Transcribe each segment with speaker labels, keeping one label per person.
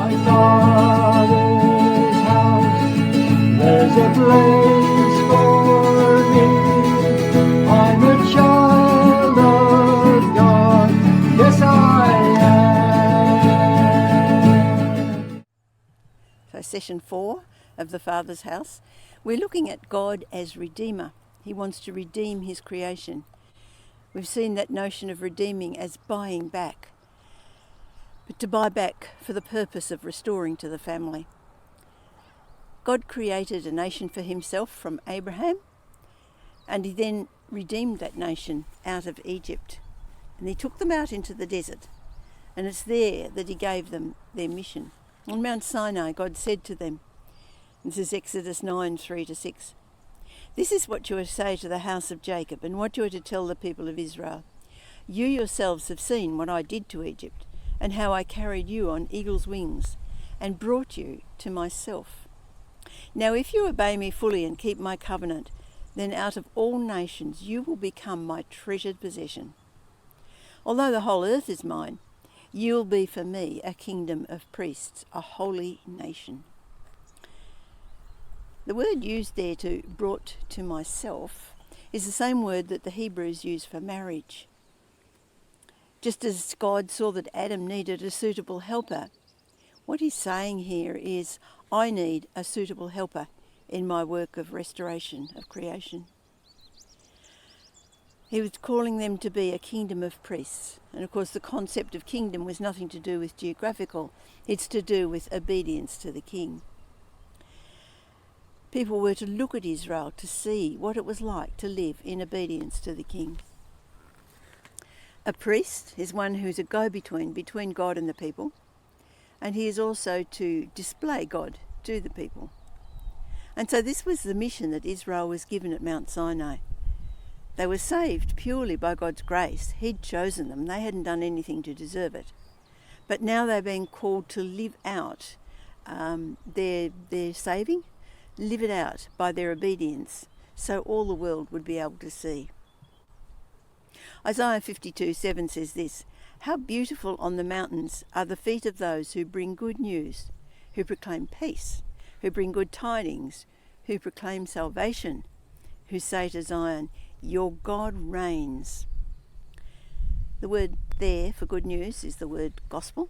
Speaker 1: my Father's house, there's a place for me. I'm a child of God, yes I am.
Speaker 2: So session 4 of the Father's house, we're looking at God as Redeemer. He wants to redeem his creation. We've seen that notion of redeeming as buying back, but to buy back for the purpose of restoring to the family. God created a nation for himself from Abraham, and he then redeemed that nation out of Egypt. And he took them out into the desert, and it's there that he gave them their mission. On Mount Sinai, God said to them, this is Exodus 9, 3-6, "This is what you are to say to the house of Jacob, and what you are to tell the people of Israel. You yourselves have seen what I did to Egypt, and how I carried you on eagle's wings, and brought you to myself. Now if you obey me fully and keep my covenant, then out of all nations you will become my treasured possession. Although the whole earth is mine, you will be for me a kingdom of priests, a holy nation." The word used there to "brought to myself" is the same word that the Hebrews use for marriage. Just as God saw that Adam needed a suitable helper, what he's saying here is, I need a suitable helper in my work of restoration, of creation. He was calling them to be a kingdom of priests. And of course the concept of kingdom was nothing to do with geographical, it's to do with obedience to the king. People were to look at Israel to see what it was like to live in obedience to the king. A priest is one who's a go-between between God and the people, and he is also to display God to the people. And so this was the mission that Israel was given at Mount Sinai. They were saved purely by God's grace. He'd chosen them. They hadn't done anything to deserve it. But now they're being called to live out their saving, live it out by their obedience, so all the world would be able to see. Isaiah 52:7 says this, "How beautiful on the mountains are the feet of those who bring good news, who proclaim peace, who bring good tidings, who proclaim salvation, who say to Zion, your God reigns." The word there for good news is the word gospel.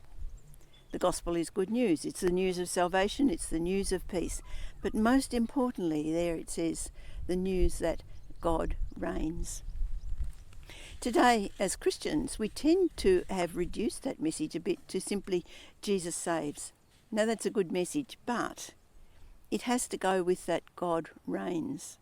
Speaker 2: The gospel is good news. It's the news of salvation. It's the news of peace. But most importantly, there it says the news that God reigns. Today, as Christians, we tend to have reduced that message a bit to simply Jesus saves. Now that's a good message, but it has to go with that God reigns.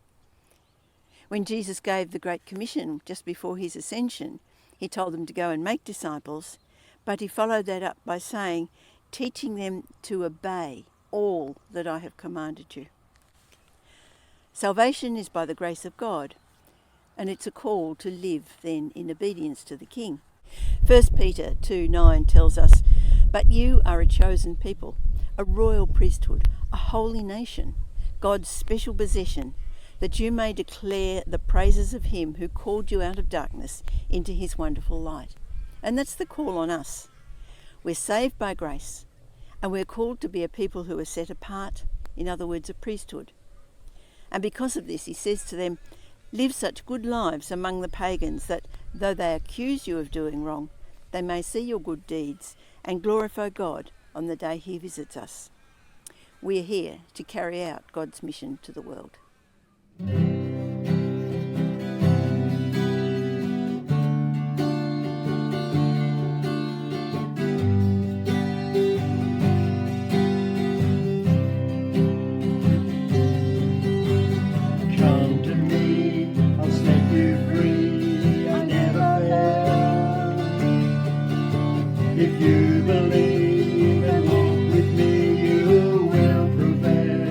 Speaker 2: When Jesus gave the Great Commission just before his ascension, he told them to go and make disciples, but he followed that up by saying, teaching them to obey all that I have commanded you. Salvation is by the grace of God, and it's a call to live then in obedience to the King. 1 Peter 2:9 tells us, "But you are a chosen people, a royal priesthood, a holy nation, God's special possession, that you may declare the praises of him who called you out of darkness into his wonderful light." And that's the call on us. We're saved by grace, and we're called to be a people who are set apart, in other words, a priesthood. And because of this, he says to them, live such good lives among the pagans that, though they accuse you of doing wrong, they may see your good deeds and glorify God on the day he visits us. We are here to carry out God's mission to the world.
Speaker 1: If you believe and walk with me, you will prevail.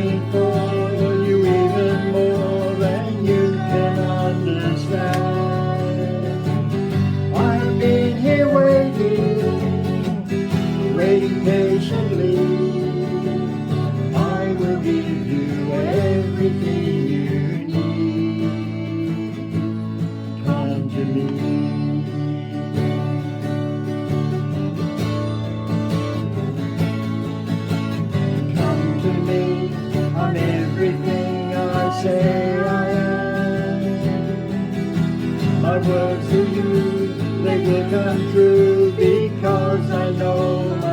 Speaker 1: longing for you even more than you can understand. I've been here waiting patiently. I will give you everything you need. Come to me. Come to me, I'm everything I say I am. My words to you, they will come true, because I know my